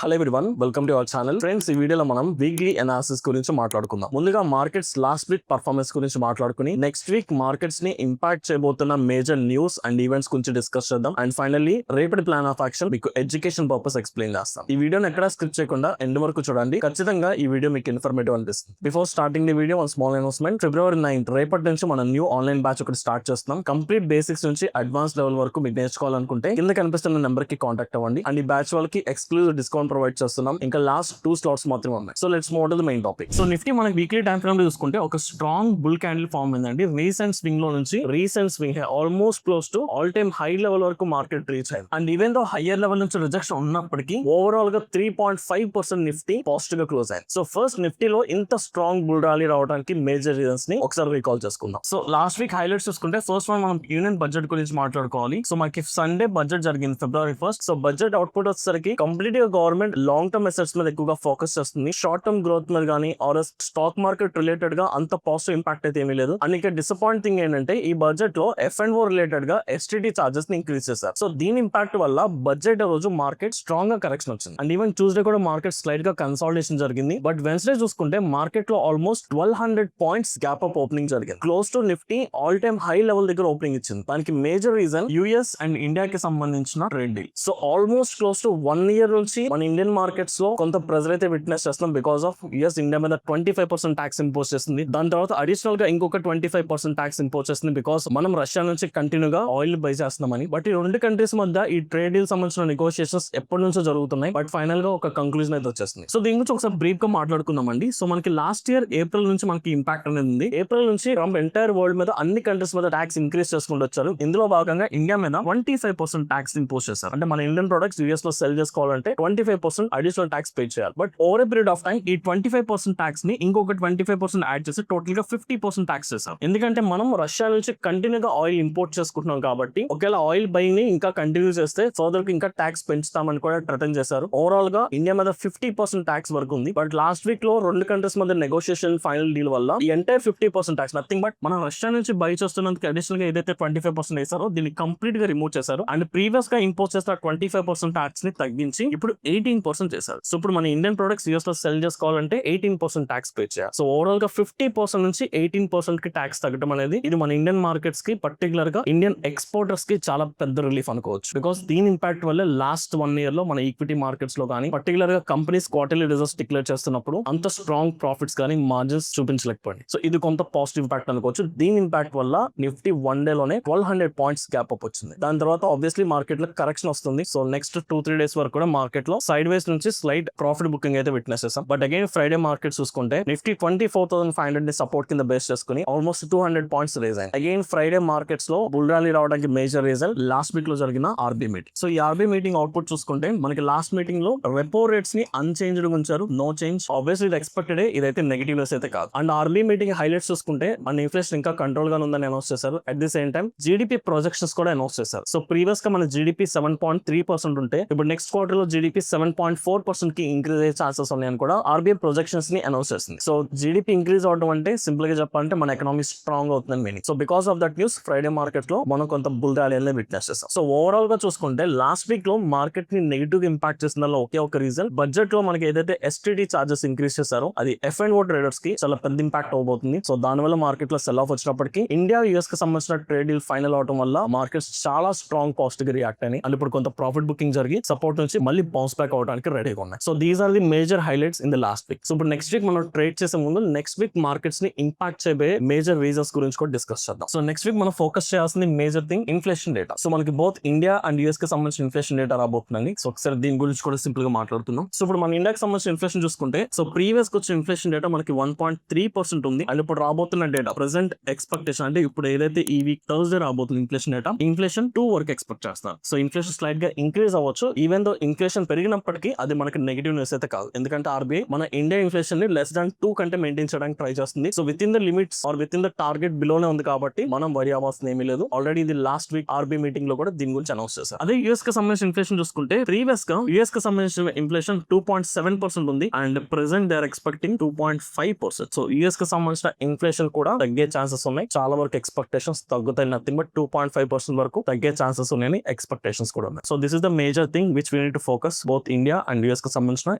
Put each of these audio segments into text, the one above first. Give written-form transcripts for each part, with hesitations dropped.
Hello everyone, welcome to our channel. Friends, ఈ వీడియోలో మనం వీక్లీ అనాలిసిస్ గురించి మాట్లాడుకుందాం. ముందుగా మార్కెట్స్ లాస్ట్ వీక్ పర్ఫార్మెన్స్ గురించి మాట్లాడుకుని నెక్స్ట్ వీక్ మార్కెట్స్ ని ఇంపాక్ట్ చేయబోతున్న మేజర్ న్యూస్ అండ్ ఈవెంట్స్ గురించి డిస్కస్ చేద్దాం. అండ్ ఫైనల్లీ రేపటి ప్లాన్ ఆఫ్ యాక్షన్ మీకు ఎడ్యుకేషన్ పర్పస్ ఎక్స్ప్లెయిన్ చేస్తాం. ఈ వీడియోని ఎక్కడ స్కిప్ చేయకుండా ఎండ్ వరకు చూడండి. ఖచ్చితంగా ఈ వీడియో మీకు ఇన్ఫర్మేటివ్ అనిపిస్తుంది. Before starting the video, one small announcement. February 9th రేపటి నుంచి మనం న్యూ ఆన్లైన్ బ్యాచ్ ఒకటి స్టార్ట్ చేస్తున్నాం. కంప్లీట్ బేసిక్స్ నుంచి అడ్వాన్స్ లెవెల్ వరకు మీకు నేర్చుకోవాలనుకుంటే కింద కనిపిస్తున్న నెంబర్ కి కాంటాక్ట్ అవ్వండి. అండ్ ఈ బ్యాచ్ వాళ్ళకి ఎక్స్క్లూజివ్ డిస్కౌంట్ ప్రొవైడ్ చేస్తున్నాం. ఇంకా లాస్ట్ 2 స్లాట్స్ మాత్రమే ఉన్నాయి. So let's move to the main topic. So Nifty మనకి వీక్లీ టైం ఫ్రేమ్ లో చూసుకుంటే ఒక స్ట్రాంగ్ బుల్ క్యాండిల్ ఫామ్ అయిందండి. రీసెంట్ స్వింగ్ లో నుంచి recent swing almost close to all time high level వరకు మార్కెట్ రీచ్ అయింది. And even though higher level నుంచి రిజెక్షన్ ఉన్నప్పటికీ ఓవరాల్ గా 3.5% నిఫ్టీ పాజిటివ్ గా క్లోజ్ అయింది. సో ఫస్ట్ నిఫ్టీలో ఇంత స్ట్రాంగ్ బుల్ ర్యాలీ రావడానికి మేజర్ రీజన్స్ ని ఒకసారి రీకాల్ చేసుకుందాం. సో లాస్ట్ వీక్ హైలైట్స్ చూసుకుంటే ఫస్ట్ వన్ మనం యూనియన్ బడ్జెట్ గురించి మాట్లాడుకోవాలి. సో మనకి సండే బడ్జెట్ జరిగింది February 1st. So budget output వచ్చేసరికి కంప్లీట్ గా గవర్నమెంట్ లాంగ్ టర్మ్ అసెట్స్ మీద ఎక్కువగా ఫోకస్ చేస్తుంది. షార్ట్ టర్మ్ గ్రోత్ మీద కానీ ఆర్ స్టాక్ మార్కెట్ రిలేటెడ్ గా అంత పాజిటివ్ ఇంపాక్ట్ అయితే ఏమీ లేదు. అండ్ ఇంకా డిసప్పాయింట్ థింగ్ ఏంటంటే ఈ బడ్జెట్ లో F&O రిలేటెడ్ గా STT చార్జెస్ ని ఇంక్రీజ్ చేశారు. సో దీని ఇంపాక్ట్ వల్ల బడ్జెట్ రోజు మార్కెట్ స్ట్రాంగ్ గా కరెక్షన్ వచ్చింది. అండ్ ఈవెన్ ట్యూస్డే కూడా మార్కెట్ స్లైడ్ గా కన్సాలిడేషన్ జరిగింది. బట్ వెన్స్డే చూసుకుంటే మార్కెట్ లో almost 1200 points gap up opening జరిగింది. Close to Nifty all time high level దగ్గర ఓపెనింగ్ ఇచ్చింది. దానికి మేజర్ రీజన్ యుఎస్ అండ్ ఇండియాకి సంబంధించిన trade deal. So almost close to 1 year నుంచి మన ఇండియన్ మార్కెట్స్ లో కొంత ప్రెజర్ అయితే విట్నెస్ చేస్తున్నాం. బికాస్ ఆఫ్ యుఎస్ ఇండియా మీద 25% ట్యాక్స్ ఇంపోజ్ చేస్తుంది. దాని తర్వాత అడిషనల్ గా ఇంకొక 25% ట్యాక్స్ ఇంపోజ్ చేస్తుంది. బికాస్ మనం రష్యా నుంచి కంటిన్యూగా ఆయిల్ బై చేస్తున్నామని. బట్ ఈ రెండు కంట్రీస్ మధ్య ఈ ట్రేడ్ డీల్ సంబంధించిన నెగోషియేషన్స్ ఎప్పటి నుంచో జరుగుతున్నాయి. బట్ ఫైనల్ గా ఒక కంక్లూజన్ అయితే వచ్చేస్తుంది. సో దీని గురించి ఒకసారి బ్రీఫ్ గా మాట్లాడుకుందామండి. సో మనకి లాస్ట్ ఇయర్ ఏప్రిల్ నుంచి మనకి ఇంపాక్ట్ అనేది ఉంది. ఏప్రిల్ నుంచి ట్రంప్ ఎంటైర్ వరల్డ్ మీద అన్ని కంట్రీస్ మీద ట్యాక్స్ ఇంక్రీజ్ చేసుకుంటూ వచ్చారు. ఇందులో భాగంగా ఇండియా మీద 25% ట్యాక్స్ ఇంపోజ్ చేశారు. అంటే మన ఇండియన్ ప్రొడక్ట్స్ యూఎస్ లో సెల్ చేసుకోవాలంటే 25% అడిషనల్ ట్యాక్స్ పే చేయాలి. But over a period of time ఈ 25% ట్యాక్స్ ని ఇంకొక 25% యాడ్ చేసి టోటల్ గా 50% ట్యాక్స్ చేశారు. ఎందుకంటే మనం రష్యా నుంచి కంటిన్యూగా ఆయిల్ ఇంపోర్ట్ చేసుకుంటున్నాం కాబట్టి ఒకవేళ ఆయిల్ బయింగ్ ని ఇంకా కంటిన్యూ చేస్తే ఫర్దర్ ఇంకా ట్యాక్స్ పెంచుతామని కూడా థ్రెటన్ చేశారు. ఓవరాల్ గా ఇండియా మీద 50% ట్యాక్స్ వరకు ఉంది. బట్ లాస్ట్ వీక్ లో రెండు కంట్రీస్ మధ్య నెగోషియేషన్ ఫైనల్ డీల్ వల్ల ఈ ఎంటైర్ 50% ట్యాక్స్ నథింగ్ బట్ మన రష్యా నుంచి బై చేస్తున్నందుకు అడిషనల్ గా ఏదైతే 25% వేసారో దీన్ని కంప్లీట్ గా రిమూవ్ చేశారు. అండ్ ప్రీవియస్ గా ఇంపోజ్ చేసిన 25% ట్యాక్స్ ని తగ్గించి ఇప్పుడు 18% చేశారు. సో ఇప్పుడు మన ఇండియన్ ప్రొడక్ట్స్ యూఎస్ లో సెల్ చేసుకోవాలంటే 18% ట్యాక్స్ పే చేయాలి. సో ఓవరాల్ గా 50% నుంచి 18% కి ట్యాక్స్ తగ్గడం అనేది ఇది మన ఇండియన్ మార్కెట్స్ కి పర్టికులర్ గా ఇండియన్ ఎక్స్పోర్టర్స్ కి చాలా పెద్ద రిలీఫ్ అనుకోవచ్చు. బికాస్ దీని ఇంపాక్ట్ వల్ల లాస్ట్ 1 year లో మన ఈక్విటీ మార్కెట్స్ లో కానీ పర్టికులర్ గా కంపెనీస్ క్వార్టర్లీ రిజల్ట్స్ డిక్లేర్ చేస్తున్నప్పుడు అంత స్ట్రాంగ్ ప్రాఫిట్స్ కానీ మార్జిన్స్ చూపించలేకపోయింది. సో ఇది కొంత పాజిటివ్ ఇంపాక్ట్ అనుకోవచ్చు. దీని ఇంపాక్ట్ వల్ల నిఫ్టీ 1 day లోనే 1200 పాయింట్స్ గ్యాప్ అప్ వచ్చింది. దాని తర్వాత ఆబ్వియస్లీ మార్కెట్ లో కరెక్షన్ వస్తుంది. సో నెక్స్ట్ 2-3 days వరకు కూడా మార్కెట్ లో సైడ్ వేస్ నుంచి స్లైడ్ ప్రాఫిట్ బుకింగ్ అయితే విట్నెస్ చేస్తాం. బట్ అగైన్ ఫ్రైడే మార్కెట్ చూసుకుంటే నిఫ్టీ 24,500 ని సపోర్ట్ కింద బేస్ చేసుకుని ఆల్మోస్ట్ 200 పాయింట్స్ రేజ్ అయింది. అగైన్ ఫ్రైడే మార్కెట్స్ లో బుల్ ర్యాలీ రావడానికి మేజర్ రీజన్ లాస్ట్ వీక్ లో జరిగిన ఆర్బీ మీటింగ్. సో ఈ ఆర్బీ మీటింగ్ అవుట్పుట్ చూసుకుంటే మనకి లాస్ట్ మీటింగ్ లో రెపో రేట్స్ ని అన్చేంజ్డ్ ఉంచారు. No change. ఆబ్వియస్లీ ఇది ఎక్స్పెక్టెడ్. ఇదైతే నెగిటివ్ న్యూస్ అయితే కాదు. అండ్ ఆర్బీ మీటింగ్ హైలైట్స్ చూసుకుంటే మన ఇన్ఫ్లేషన్ ఇంకా కంట్రోల్ గా ఉందని అనౌన్స్ చేశారు. At the same time GDP projections కూడా అనౌన్స్ చేశారు. సో ప్రీవియస్ గా మన జీడీపీ 7.3% ఉంటే ఇప్పుడు నెక్స్ట్ క్వార్టర్ లో జీడీపీ 7.4% కి ఇంక్రీజ్ అయ్యే ఛాన్సెస్ ఉన్నాయని కూడా ఆర్బీఐ ప్రొజెక్షన్స్ ని అనౌన్స్ చేస్తుంది. సో జీడీపీ ఇంక్రీజ్ అవడం అంటే సింపుల్ గా చెప్పాలంటే మన ఎకనామీ స్ట్రాంగ్ అవుతుందని meaning. So because of that news Friday market లో మనం కొంత బుల్ ర్యాలీని విట్నెస్ చేస్తాం. సో ఓవరాల్ గా చూసుకుంటే లాస్ట్ వీక్ లో మార్కెట్ ని నెగిటివ్ గా ఇంపాక్ట్ చేసిన ఒకే ఒక రీజన్ బడ్జెట్ లో మనకి ఏదైతే ఎస్టీటీ చార్జెస్ ఇంక్రీజ్ చేశారో అది F&O ట్రేడర్స్ కి చాలా పెద్ద ఇంపాక్ట్ అవబోతుంది. సో దానివల్ల మార్కెట్ లో సెల్ ఆఫ్ వచ్చినప్పటికీ ఇండియా యూఎస్ కి సంబంధించిన ట్రేడ్ డీల్ ఫైనల్ అవడం వల్ల మార్కెట్స్ చాలా స్ట్రాంగ్ పాజిటివ్ గా రియాక్ట్ అయినాయి. అండ్ ఇప్పుడు కొంత ప్రాఫిట్ బుకింగ్ జరిగి సపోర్ట్ నుంచి మళ్ళీ బౌన్స్ బ్యాక్ అవడానికి రెడీగా ఉన్నాయి. So these are the major highlights in the last week. So ఇప్పుడు నెక్స్ట్ వీక్ మనం ట్రేడ్ చేసే ముందు నెక్స్ట్ వీక్ మార్కెట్స్ ని ఇంపాక్ట్ చేయబోయే మేజర్ రీజన్స్ గురించి కూడా డిస్కస్ చేద్దాం. సో నెక్స్ట్ వీక్ మనం ఫోకస్ చేయాల్సింది major thing inflation data. So మనకి బోత్ ఇండియా అండ్ యూఎస్ కి సంబంధించిన ఇన్ఫ్లేషన్ డేటా రాబోతుందండి. సో ఒకసారి దీని గురించి కూడా సింపుల్ గా మాట్లాడుతున్నాం. సో ఇప్పుడు మన ఇండియాకి సంబంధించిన ఇన్ఫ్లేషన్ చూసుకుంటే సో ప్రీవియస్ కి వచ్చిన ఇన్ఫ్లేషన్ డేటా మనకి 1.3% ఉంది. అండ్ ఇప్పుడు రాబోతున్న డేటా ప్రెసెంట్ ఎక్స్పెక్టేషన్ అంటే ఇప్పుడు ఏదైతే ఈ వీక్ థర్స్డే రాబోతుంది ఇన్ఫ్లేషన్ డేటా ఇన్ఫ్లేషన్ 2 వరకు ఎక్స్పెక్ట్ చేస్తారు. సో ఇన్ఫ్లేషన్ స్లైడ్ గా ఇంక్రీజ్ అవ్వచ్చు. ఈవెన్ దో ఇన్ఫ్లేషన్ పెరిగినప్పటికీ అది మనకి నెగిటివ్ న్యూస్ అయితే కాదు. ఎందుకంటే ఆర్బీఐ మన ఇండియా ఇన్ఫ్లేషన్ ని లెస్ దాన్ 2 కంటే మెయింటైన్ చేయడానికి ట్రై చేస్తుంది. So within the limits or within the target బిలోనే ఉంది కాబట్టి మనం వరి అవ్వాల్సిన ఏమీ లేదు. ఆల్రెడీ ఇది లాస్ట్ వీక్ ఆర్బీ మీటింగ్ లో కూడా దీని గురించి అనౌన్స్ చేశారు. అదే యూఎస్ కి సంబంధించిన ఇన్ఫ్లేషన్ చూసుకుంటే ప్రీవియస్ గా యూఎస్ కి సంబంధించిన ఇన్ఫ్లేషన్ 2.7% ఉంది. And present they are expecting 2.5%. So US కి సంబంధించిన ఇన్ఫ్లేషన్ కూడా తగ్గే ఛాన్సెస్ ఉన్నాయి. చాలా వరకు ఎక్స్పెక్టేషన్స్ తగ్గుతాయి. నథింగ్ బట్ 2.5% వరకు తగ్గే ఛాన్సెస్ ఉన్నాయని ఎక్స్పెక్టేషన్స్ కూడా ఉన్నాయి. So this is the major thing which we need to focus both India and US కి సంబంధించిన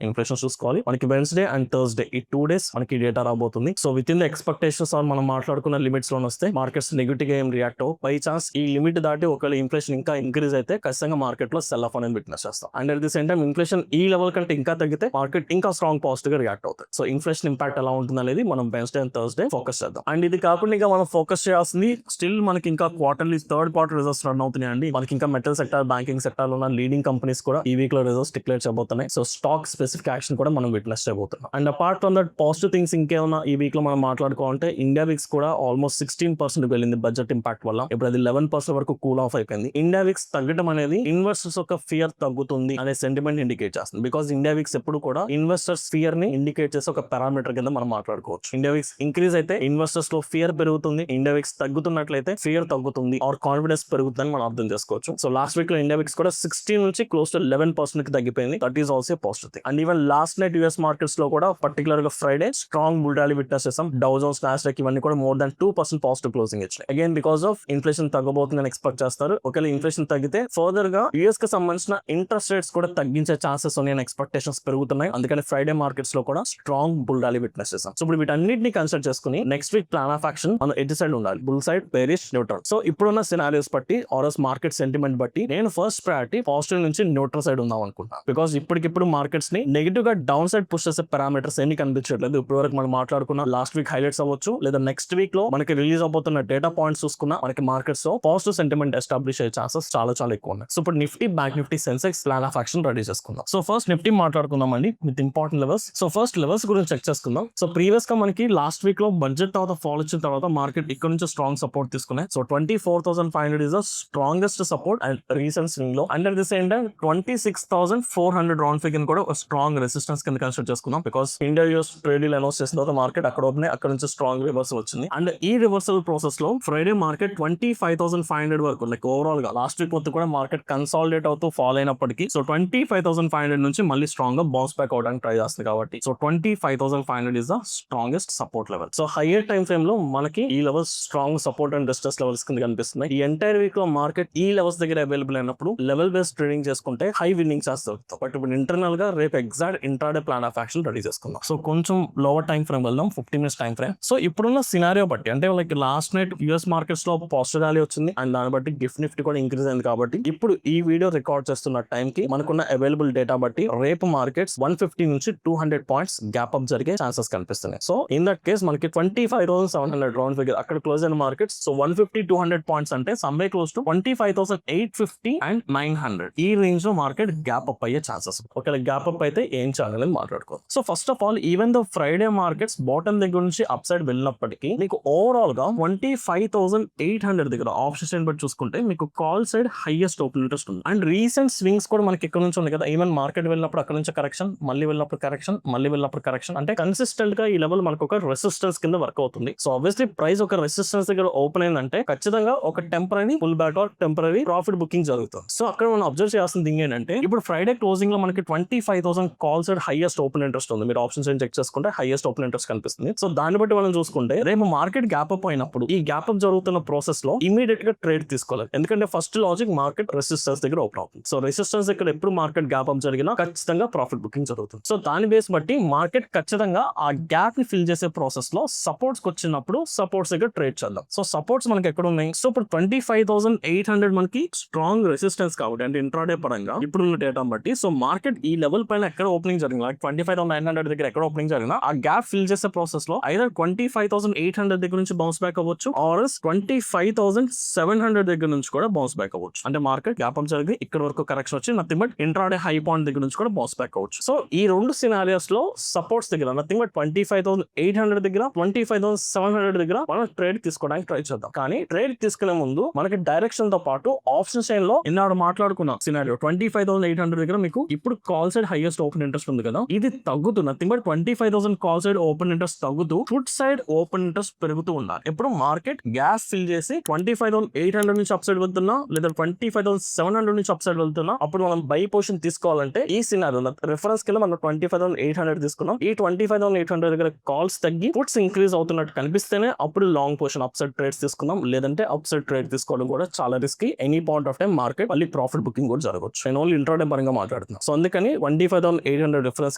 ఇన్ఫ్లేషన్ చూసుకోవాలి. మనకి వెన్స్డే అండ్ థర్స్డే ఈ 2 days మనకి డేటా రాబోతుంది. So within the expectations మనం మాట్లాడుకున్న లిమిట్స్ లో వస్తే మార్కెట్స్ నెగిటివ్ గా ఏం రియాక్ట్ అవ్వ. బై ఛాన్స్ ఈ లిమిట్ దాటి ఒకవేళ ఇన్ఫ్లేషన్ ఇంకా ఇంక్రీజ్ అయితే ఖచ్చితంగా మార్కెట్ లో సెల్ ఆఫ్ అనేది విట్నెస్ చేస్తాం. And at the same time inflation ఈ లెవెల్ కంటే ఇంకా తగ్గితే మార్కెట్ ఇంకా స్ట్రాంగ్ పాజిటివ్ గా రియాక్ట్ అవుతుంది. సో ఇన్ఫ్లేషన్ ఇంపాక్ట్ ఎలా ఉంటుంది అనేది మనం వెన్స్డే అండ్ థర్స్డే ఫోకస్ చేద్దాం. అండ్ ఇది కాకుండా ఇంకా మనం ఫోకస్ చేయాల్సింది స్టిల్ మనకి ఇంకా quarterly third quarter results run అవుతున్నాయండి. మనకి ఇంకా మెటల్ సెక్టర్, బ్యాంకింగ్ సెక్టర్ లో ఉన్న లీడింగ్ కంపెనీస్ కూడా ఈ వీక్ లో రిజల్ట్స్ డిక్లేర్ చేయబోతున్నాయి. సో స్టాక్ స్పెసిఫిక్ యాక్షన్ కూడా మనం విట్నెస్ చేయబోతున్నాం. And apart from that positive things ఇంకేమన్నా ఈ వీక్ లో మనం మాట్లాడుకోవాలంటే ఇండియా విక్స్ కూడా ఆల్మోస్ట్ 16% వెళ్ళింది బడ్జెట్ ఇంపాక్ట్ వల్ల. ఇప్పుడు అది 11% వరకు కూల్ ఆఫ్ అయిపోయింది. ఇండియా విక్స్ తగ్గడం అనేది ఇన్వెస్టర్స్ యొక్క ఫియర్ తగ్గుతుంది అనే సెంటిమెంట్ ఇండికేట్ చేస్తుంది. బికాస్ ఇండియా విక్స్ ఎప్పుడు కూడా ఇన్వెస్టర్స్ ఫియర్ ని ఇండికేట్ చేసే ఒక పారామీటర్ కింద మనం మాట్లాడుకోవచ్చు. ఇండియా విక్స్ ఇంక్రీజ్ అయితే ఇన్వెస్టర్స్ లో ఫియర్ పెరుగుతుంది, ఇండియా విక్స్ తగ్గుతున్నట్లయితే ఫియర్ తగ్గుతుంది ఆర్ కాన్ఫిడెన్స్ పెరుగుతుందని మనం అర్థం చేసుకోవచ్చు. సో లాస్ట్ వీక్ లో ఇండియా విక్స్ కూడా 16 నుంచి క్లోజ్ టు 11% కి తగ్గిపోయింది. That is also positive thing. And even last night US markets లో కూడా పర్టికులర్ గా Friday strong bull rally witness చేసాం. డౌ జోన్స్, నాస్డాక్ ఇవన్నీ కూడా మోర్ దాన్ 2% పాజిటివ్ క్లోజింగ్ ఇచ్చాయి. Again because of inflation తగ్గబోతుందని expect చేస్తారు. ఒకవేళ ఇన్ఫ్లేషన్ తగ్గితే ఫర్దర్ గా యూఎస్ కి సంబంధించిన ఇంట్రెస్ట్ రేట్స్ కూడా తగ్గించే ఛాన్సెస్ ఉన్నాయని ఎక్స్పెక్టేషన్స్ పెరుగుతున్నాయి. అందుకని ఫ్రైడే మార్కెట్స్ లో కూడా స్ట్రాంగ్ బుల్ ర్యాలీ విట్నెస్ చేసాం. సో ఇప్పుడు వీటన్నిటిని కన్సిడర్ చేసుకుని next week plan of action మనం ఎటు సైడ్ ఉండాలి, bull side, bearish, neutral. So ఇప్పుడున్న సినారియోస్ బట్టి ఆర్ఎస్ మార్కెట్ సెంటిమెంట్ బట్టి నేను ఫస్ట్ ప్రయారిటీ పాజిటివ్ నుంచి న్యూట్రల్ సైడ్ ఉందాం అనుకుంటా. బికాస్ ఇప్పటికిప్పుడు మార్కెట్స్ ని నెగిటివ్ గా డౌన్ సైడ్ పుష్ చేసే పారామీటర్స్ ఏమి కనిపించట్లేదు. ఇప్పుడు వరకు మనం మాట్లాడుకున్న లాస్ట్ వీక్ హైలైట్స్ అవ్వచ్చు, లేదా నెక్స్ట్ వీక్ లో మనకి రిలీజ్ అవబోతున్న డేటా పాయింట్స్ చూసుకున్నా మనకి మార్కెట్స్ లో పాజిటివ్ సెంటిమెంట్ ఎస్టాబ్లిష్ అయ్యే ఛాన్సెస్ చాలా ఎక్కువ ఉన్నాయి. సో ఇప్పుడు Nifty, bank Nifty, Sensex plan of action ready చేసుకుందాం. సో ఫస్ట్ నిఫ్టీ మాట్లాడుకుందాం అండి with important levels. So first levels గురించి చెక్ చేసుకుందాం. సో ప్రీవియస్ గా మనకి లాస్ట్ వీక్ లో బడ్జెట్ తర్వాత ఫాల్ వచ్చిన తర్వాత మార్కెట్ ఇక్కడ నుంచి స్ట్రాంగ్ సపోర్ట్ తీసుకున్నాయి. So 24,500 is the strongest support and recent swing లో. And at the same time 26,400 round figure కూడా ఒక స్ట్రాంగ్ రెసిస్టెన్స్ కింద కన్సిడర్ చేసుకుందాం. Because India US trade announce చేసిన తర్వాత మార్కెట్ అక్కడ ఓపెన్ అక్కడ నుంచి స్ట్రాంగ్ రివర్సల్ వచ్చింది. అండ్ ఈ రివర్సల్ ప్రాసెస్ లో ఫ్రైడే మార్కెట్ 25,500 వరకు లైక్ ఓవరాల్ గా లాస్ట్ వీక్ మొత్తం కూడా మార్కెట్ కన్సాలిడేట్ అవుతూ ఫాల్ అయినప్పటికీ సో 25,500 నుంచి మళ్ళీ స్ట్రాంగ్ గా బౌన్స్ బ్యాక్ అవడానికి ట్రై చేస్తుంది. కాబట్టి so 25,500 is the strongest support level. So hire time frame లో మనకి ఈ levels strong support and distress levels కింద కనిపిస్తున్నాయి. ఈ ఎంటైర్ వీక్ లో మార్కెట్ ఈ లెవెల్స్ దగ్గర అవైలబుల్ అయినప్పుడు లెవెల్ బేస్డ్ ట్రేడింగ్ చేసుకుంటే హై విన్నింగ్ ఛాన్స్ దొరుకుతాయి. బట్ ఇప్పుడు ఇంటర్నల్ గా రేపు exact intraday plan of action ready చేసుకుందాం. సో కొంచెం లోవర్ టైం ఫ్రేమ్ వెళ్దాం, 15 minutes టైం ఫ్రేమ్. సో ఇప్పుడున్న సినారియో బట్టి అంటే like last night US markets లో పాజిటివ్ ర్యాలీ వచ్చింది అండ్ దాన్ని బట్టి గిఫ్ట్ నిఫ్టీ కూడా ఇంక్రీజ్ అయింది. కాబట్టి ఇప్పుడు ఈ వీడియో రికార్డ్ చేస్తున్న టైం కి మనకున్న అవైలబుల్ డేటా బట్టి రేపు మార్కెట్స్ 150 నుంచి 200 పాయింట్స్ గ్యాప్ అప్ జరిగే ఛాన్సెస్ కనిపిస్తున్నాయి. సో ఇన్ దట్ కేస్ మనకి 25,700 రౌండ్ ఫిగర్ అక్కడ క్లోజ్ అయిన మార్కెట్స్. సో 150-200 పాయింట్స్ అంటే సమ్వే క్లోజ్ టు 25,850 అండ్ 900 ఈ రేంజ్ లో మార్కెట్ గ్యాప్ అప్ అయ్యే ఛాన్సెస్. ఒకవేళ గ్యాప్ అప్ అయితే ఏం చేయాలని మాట్లాడుకో. So first of all even though Friday markets bottom దగ్గర నుంచి అప్ సైడ్ వెళ్ళినప్పటికీ మీకు ఓవరాల్ గా 25,800 దగ్గర ఆప్షన్ బట్టి చూసుకుంటే మీకు call side highest open interest ఉంది. అండ్ రీసెంట్ స్వింగ్స్ కూడా మనకి ఇక్కడ నుంచి ఉంది కదా. ఈవెన్ మార్కెట్ వెళ్ళినప్పుడు అక్కడ నుంచి కరెక్షన్, మళ్ళీ వెళ్ళినప్పుడు కరెక్షన్, మళ్ళీ వెళ్ళినప్పుడు కరెక్షన్. అంటే కన్సిస్టెంట్ గా ఈ లెవెల్ మనకు ఒక రెసిస్టెన్స్ కింద వర్క్ అవుతుంది. సో ఆబ్వియస్లీ ప్రైస్ ఒక రెసిస్టెన్స్ దగ్గర ఓపెన్ అయిందంటే ఖచ్చితంగా ఒక temporary pull back or temporary profit booking జరుగుతుంది. సో అక్కడ మనం అబ్జర్వ్ చేయాల్సిన థింగ్ ఏంటంటే ఇప్పుడు ఫ్రైడే క్లోజింగ్ లో మనకి 25,000 call side highest open interest ఉంది. మీరు ఆప్షన్స్ చెక్ చేసుకుంటే హైయెస్ట్ ఓపెన్ ఇంట్రెస్ట్ కనిపిస్తుంది. సో దాన్ని బట్టి మనం చూసుకుంటే రేపు మార్కెట్ గ్యాప్ అప్ అయినప్పుడు ఈ గ్యాప్ అప్ జరుగుతున్న ప్రాసెస్ లో ఇమీడియట్ గా ట్రేడ్ తీసుకోవాలి. ఎందుకంటే ఫస్ట్ లాజిక్ మార్కెట్ రెసిస్టెన్స్ దగ్గర ఓపెన్ అవుతుంది. సో రెసిస్టెన్స్ దగ్గర ఎప్పుడు మార్కెట్ గ్యాప్ అప్ జరిగినా ఖచ్చితంగా ప్రాఫిట్ బుకింగ్ జరుగుతుంది. సో దాని బేస్ బట్టి మార్కెట్ ఖచ్చితంగా ఆ గ్యాప్ ని ఫిల్ చేసే ప్రాసెస్ లో సపోర్ట్స్ వచ్చినప్పుడు సపోర్ట్స్ దగ్గర ట్రేడ్ చేద్దాం. సో సపోర్ట్స్ మనకి ఎక్కడ ఉన్నాయి? సో ఇప్పుడు 25,800 మనకి స్ట్రాంగ్ రెసిస్టెన్స్ కాబట్టి అంటే ఇంట్రాడే పరంగా ఇప్పుడున్న డేటా బట్టి సో మార్కెట్ ఈ లెవెల్ పైన ఎక్కడ ఓపెనింగ్ జరిగింది 25,900 దగ్గర ఎక్కడ ఓపెనింగ్ జరిగినా ఆ గ్యాప్ ఫిల్ చేసే ప్రాసెస్ లో ఐదర్ 25,800 దగ్గర నుంచి బౌన్స్ బ్యాక్ అవ్వచ్చు ఆర్ 25,700 దగ్గర నుంచి కూడా బౌన్స్ బ్యాక్ అవ్వచ్చు. అంటే మార్కెట్ గ్యాప్ అప్ జరిగి ఇక్కడ వరకు కరెక్షన్ వచ్చి nothing but intraday high point దగ్గర నుంచి కూడా బౌన్స్ బ్యాక్ అవ్వచ్చు. సో ఈ రెండు సినారియోస్ లో సపోర్ట్స్ దగ్గర నథింగ్ బట్ 25,800 దగ్గర 25,700 దగ్గర మనం ట్రేడ్ తీసుకోవడానికి ట్రై చేద్దాం. కానీ ట్రేడ్ తీసుకునే ముందు మనకి డైరెక్షన్ తో పాటు ఆప్షన్ సైడ్ లో ఇన్నాడు మాట్లాడుకున్న సినారియో 25,800 దగ్గర మీకు ఇప్పుడు call side highest open interest ఉంది కదా, ఇది తగ్గుతూ nothing but 25,000 call side open interest తగ్గుతూ ఫుడ్ సైడ్ ఓపెన్ ఇంట్రెస్ట్ పెరుగుతూ ఉండాలి. ఎప్పుడు మార్కెట్ గ్యాస్ ఫిల్ చేసి 25,800 నుంచి అప్ సైడ్ వెళ్తున్నా లేదా 25,700 నుంచి అప్ సైడ్ వెళ్తున్నా అప్పుడు మనం బై పొజిషన్ తీసుకోవాలంటే ఈ సినారియో రిఫరెన్స్ కింద మనం 25,800 తీసుకున్నాం. ఈ 25,800 దగ్గర కాల్స్ తగ్గి ఫుడ్స్ ఇంక్రీజ్ అవుతున్నట్టు కనిపిస్తేనే అప్పుడు long position up side trades తీసుకుందాం. లేదంటే అప్ సైడ్ ట్రేడ్ తీసుకోవడం కూడా చాలా risky. Any point of time market మళ్ళీ ప్రాఫిట్ బుకింగ్ కూడా జరగవచ్చు. నేను ఓన్లీ ఇంట్రాడే పరంగా మాట్లాడుతున్నాను. మాట్లాడుతున్నాం. సో అందుకని 25,800 రిఫరెన్స్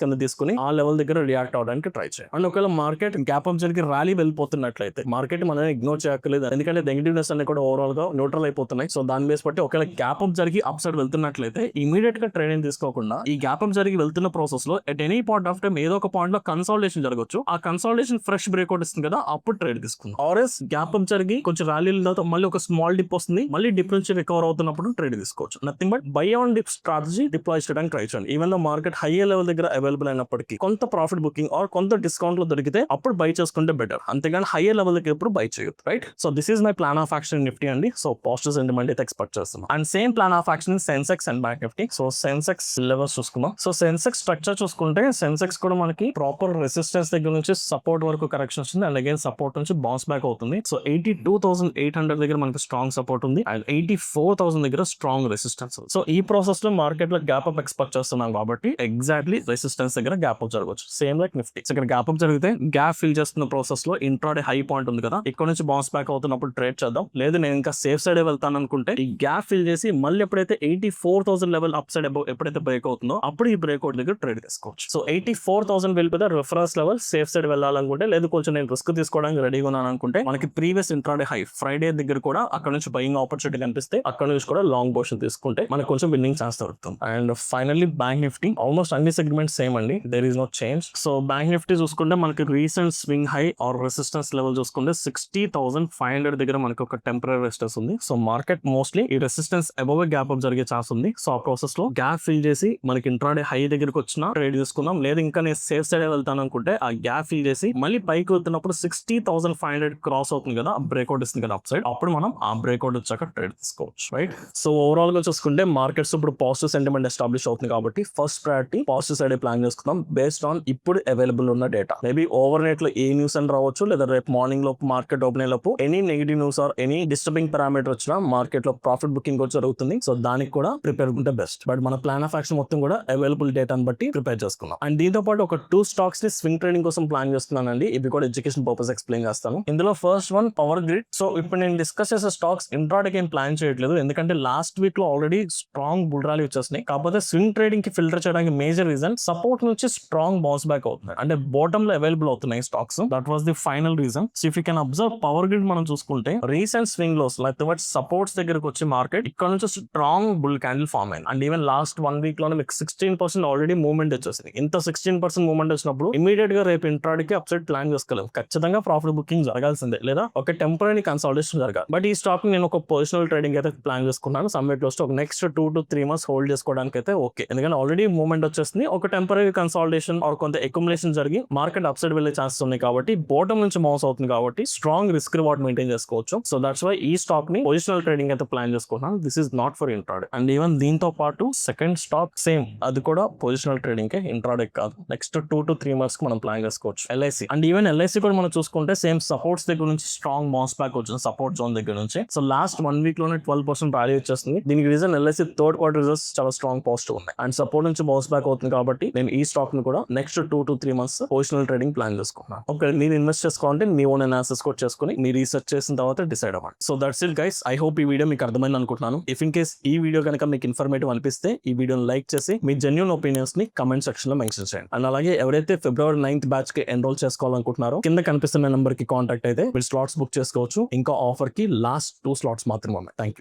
కింద తీసుకుని ఆ లెవెల్ దగ్గర రియాక్ట్ అవడానికి ట్రై చేయండి. అండ్ ఒకవేళ మార్కెట్ గ్యాప్ అప్ జరిగి ర్యాలీ వెళ్ళిపోతున్నట్లయితే మార్కెట్ మనం ఇగ్నోర్ చేయక్కర్లేదు, ఎందుకంటే నెగిటివ్నెస్ అన్ని కూడా ఓవరాల్ గా న్యూట్రల్ అయిపోతున్నాయి. సో దాని బేస్ బట్టి ఒకవేళ గ్యాప్ అప్ జరిగి అప్ సైడ్ వెళ్తున్నట్లయితే ఇమీడియట్ గా ట్రేడింగ్ తీసుకోకుండా ఈ గ్యాప్ అప్ జరిగి వెళ్తున్న ప్రాసెస్ లో at any point of time ఏదో ఒక పాయింట్ లో కన్సాలిడేషన్ జరగచ్చు. ఆ కన్సాలిడేషన్ ఫ్రెష్ బ్రేక్అవుట్ ఇస్తుంది కదా, అప్పుడు ట్రేడ్ తీసుకుందాం. ఆర్ఎస్ గ్యాప్ అప్ జరిగి కొంచెం ర్యాలీల తర్వాత మళ్ళీ ఒక స్మాల్ డిప్ వస్తుంది, మళ్ళీ డిప్ నుంచి రికవర్ అవుతున్నప్పుడు ట్రేడ్ తీసుకోవచ్చు. Nothing but by on dip strategy deploy చేయడానికి ట్రై చేయండి. Even though market higher level దగ్గర అవైలబుల్ అయినప్పటికీ కొంత ప్రాఫిట్ బుకింగ్ ఆర్ కొంత డిస్కౌంట్ లో దొరికితే అప్పుడు బై చేసుకుంటే బెటర్, అంతేగాని హైయర్ లెవెల్ దగ్గర ఎప్పుడు బై చేయొద్దు. Right, so this is my plan of action Nifty అండి. సో పాజిటివ్ సెంటిమెంట్ అయితే ఎక్స్పెక్ట్ చేస్తున్నాం. And same plan of action Sensex and bank Nifty. So Sensex levels చూసుకున్నాం. సో సెన్సెక్స్ స్ట్రక్చర్ చూసుకుంటే సెన్సెక్స్ కూడా మనకి ప్రాపర్ రెసిస్టెన్స్ దగ్గర నుంచి సపోర్ట్ వరకు కరెక్షన్ వస్తుంది, అండ్ అగైన్ సపోర్ట్ నుంచి బౌన్స్ బ్యాక్ అవుతుంది. సో 82,800 దగ్గర మనకి స్ట్రాంగ్ సపోర్ట్ ఉంది, అండ్ 84,000 దగ్గర స్ట్రాంగ్ రెసిస్టెన్స్. సో ఈ ప్రాసెస్ లో మార్కెట్ లో గ్యాప్ అప్ ఎక్స్పెక్ట్ చేస్తున్నాం కాబట్టి ఎగ్జాక్ట్లీ రెసిస్టెన్స్ దగ్గర గ్యాప్ అప్ జరగవచ్చు. Same like Nifty. సో ఇక్కడ గ్యాప్ అప్ జరిగితే గ్యాప్ ఫిల్ చేస్తున్న ప్రాసెస్ లో ఇంట్రాడే హై పాయింట్ ఉంది కదా, ఇక్కడ నుంచి బౌన్స్ బ్యాక్ అవుతున్నప్పుడు ట్రేడ్ చేద్దాం. లేదు నేను ఇంకా సేఫ్ సైడ్ వెళ్తాను అనుకుంటే ఈ గ్యాప్ ఫిల్ చేసి మళ్ళీ ఎప్పుడైతే 84,000 లెవెల్ అప్ సైడ్ ఎప్పుడైతే బ్రేక్ అవుతుందో అప్పుడు ఈ బ్రేక్అవుట్ దగ్గర ట్రేడ్ తీసుకోవచ్చు. సో 84,000 వెళ్ళిపోతే రిఫరెన్స్ లెవెల్, సేఫ్ సైడ్ వెళ్ళాలనుకుంటే లేదు కొంచెం నేను రిస్క్ తీసుకోవడానికి రెడీగా ఉన్నాను అనుకుంటే మనకి ప్రీవియస్ ఇంట్రాడే హై ఫ్రైడే దగ్గర కూడా అక్కడ నుంచి బయింగ్ ఆపర్చునిటీ కనిపిస్తే అక్కడ నుంచి కూడా లాంగ్ పోర్షన్ తీసుకుంటే మనకు కొంచెం విన్నింగ్ ఛాన్స్ దొరుకుతుంది. And finally bank Nifty almost అన్ని సెగ్మెంట్స్ సేమ్ అండి, there is no change. So bank Nifty చూసుకుంటే మనకి recent swing high or resistance level చూసుకుంటే 60,500 దగ్గర మనకి ఒక టెంపరీ రెసిస్టెన్స్ ఉంది. సో మార్కెట్ మోస్ట్లీ ఈ రెసిస్టెన్స్ అబవ్ గ్యాప్ అప్ జరిగే ఛాన్స్ ఉంది. సో ఆ ప్రాసెస్ లో గ్యాప్ ఫిల్ చేసి మనకి ఇంట్రాడే హై దగ్గరకు వచ్చిన ట్రేడ్ తీసుకుందాం. లేదు ఇంకా నేను సేఫ్ సైడ్ వెళ్తాను అనుకుంటే ఆ గ్యాప్ ఫిల్ చేసి మళ్ళీ పైకి వెళ్తున్నప్పుడు 60,500 క్రాస్ అవుతుంది కదా, బ్రేక్అవుట్ ఇస్తుంది కదా అప్ సైడ్, అప్పుడు మనం ఆ బ్రేక్అవుట్ వచ్చాక ట్రేడ్ తీసుకోవచ్చు. రైట్, సో ఓవరాల్ గా చూసుకుంటే మార్కెట్స్ ఇప్పుడు పాజిటివ్ సెంటిమెంట్ ఎస్టాబ్లిష్ అవుతుంది కాబట్టి first priority positive side plan చేసుకుందాం బేస్డ్ ఆన్ ఇప్పుడు అవైలబుల్ ఉన్న డేటా. మేబీ ఓవర్ నైట్ లో ఏ న్యూస్ అని రావచ్చు, లేదా రేపు మార్నింగ్ లోపు మార్కెట్ ఓపెన్ లోపు any negative news or any disturbing parameter వచ్చినా మార్కెట్ లో ప్రాఫిట్ బుకింగ్ కూడా జరుగుతుంది. సో దానికి కూడా ప్రిపేర్ ఉంటే బెస్ట్. బట్ మన ప్లాన్ ఆఫ్ యాక్షన్ మొత్తం కూడా అవైలబుల్ డేటాను బట్టి ప్రిపేర్ చేసుకున్నాం. అండ్ దీంతో పాటు ఒక 2 స్టాక్స్ ని స్వింగ్ ట్రేడింగ్ కోసం ప్లాన్ చేస్తున్నానండి. ఇవి కూడా ఎడ్యుకేషన్ పర్పస్ ఎక్స్ప్లెయిన్ చేస్తాను. ఇందులో first one power grid. So ఇప్పుడు నేను డిస్కస్ చేసే స్టాక్స్ ఇంట్రాడేకి ఏం ప్లాన్ చేయట్లేదు, ఎందుకంటే లాస్ట్ వీక్ లో ఆల్రెడీ స్ట్రాంగ్ బుల్ ర్యాలీ వచ్చేసినాయి. కాకపోతే స్వింగ్ ట్రేడింగ్ కి ఫిల్టర్ చేయడానికి మేజర్ రీజన్ సపోర్ట్ నుంచి స్ట్రాంగ్ బౌన్స్ బ్యాక్ అవుతుంది, అంటే బాటమ్ లో అవైలబుల్ అవుతున్నాయి stocks. That was the final reason. So if you can observe power grid మనం చూసుకుంటే రీసెంట్ స్వింగ్ లోస్ లేకపోతే సపోర్ట్స్ దగ్గరకు వచ్చి మార్కెట్ ఇక్కడ నుంచి స్ట్రాంగ్ బుల్ క్యాండిల్ ఫార్మ్ అయింది. అండ్ ఈవెన్ లాస్ట్ 1 వీక్ లోనే మీకు 16% ఆల్రెడీ మూవ్మెంట్ వచ్చేసింది. ఇంత 16% మూవ్మెంట్ వచ్చినప్పుడు ఇమీడియట్ గా రేపు ఇంట్రాడేకి అప్ సైడ్ ప్లాన్ చేసుకోలేము, ఖచ్చితంగా ప్రాఫిట్ బుకింగ్ జరగాల్సిందే, లేదా ఒక టెంపరీ కన్సాలిడేషన్ జరగాలి. బట్ ఈ స్టాక్ నేను ఒక పర్సనల్ ట్రేడింగ్ అయితే ప్లాన్ చేసుకున్నాను. సమ్మిట్ లో ఒక నెక్స్ట్ 2 to 3 months హోల్డ్ చేసుకోవడానికి అయితే ఓకే, ఎందుకంటే ఆల్రెడీ మూవ్మెంట్ వచ్చేస్తుంది. ఒక టెంపరీ కన్సాలిడేషన్ ఆర్ కొంత అక్యుములేషన్ జరిగి మార్కెట్ అప్ సైడ్ వెళ్ళే ఛాన్సెస్ ఉన్నాయి కాబట్టి బాటమ్ నుంచి మౌస్ అవుతుంది కాబట్టి స్ట్రాంగ్ రిస్క్ రివార్డ్ మెయింటైన్ చేసుకోవచ్చు. సో దట్స్ వై ఈ స్టాక్ ని పొజిషనల్ ట్రేడింగ్ అయితే ప్లాన్ చేసుకున్నాను. This is not for intraday. And even దీంతో పాటు సెకండ్ స్టాక్ సేమ్, అది కూడా పొజిషనల్ ట్రేడింగ్ కే, ఇంట్రాడే కాదు. నెక్స్ట్ 2 to 3 months కి మనం ప్లాన్ చేసుకోవచ్చు. ఎల్ఐసి. అండ్ ఈవెన్ ఎల్ఐసి కూడా మనం చూసుకుంటే సేమ్ సపోర్ట్స్ దగ్గర నుంచి స్ట్రాంగ్ బౌన్స్ బ్యాక్ వచ్చింది, సపోర్ట్ జోన్ దగ్గర నుంచి. సో లాస్ట్ 1 వీక్ లోనే 12% ర్యాలీ వచ్చేస్తుంది. దీనికి reason LIC third quarter results చాలా స్ట్రాంగ్ పాజిటివ్ ఉన్నాయి, అండ్ సపోర్ట్ నుంచి బౌన్స్ బ్యాక్ అవుతుంది కాబట్టి నేను ఈ స్టాక్ ని కూడా next 2 to 3 months positional trading plan చేసుకున్నాను. ఓకే, మీరు ఇన్వెస్ట్ చేసుకోవాలంటే మీ ఓన్ అనాలిసిస్ కూడా చేసుకుని మీ రీసెర్చ్ చేసిన తర్వాత డిసైడ్ అవ్వండి. So that's it guys. I hope ఈ వీడియో మీకు అర్థమైంది అనుకుంటున్నాను. ఇఫ్ ఇన్ కేస్ ఈ వీడియో కనుక మీకు ఇన్ఫర్మేటివ్ అనిపిస్తే ఈ వీడియోని లైక్ చేసి మీ జెన్యూన్ ఒపీనియన్స్ ని కమెంట్ సెక్షన్ లో మెన్షన్ చేయండి. అండ్ అలాగే ఎవరైతే February 9th బ్యాచ్ కి ఎన్రోల్ చేసుకోవాలనుకుంటున్నారో కింద కనిపిస్తున్న నెంబర్ కి కాంటాక్ట్ అయితే మీరు స్లాట్స్ బుక్ చేసుకోవచ్చు. ఇంకా ఆఫర్ కి లాస్ట్ 2 slots మాత్రమే ఉన్నాయి. Thank you.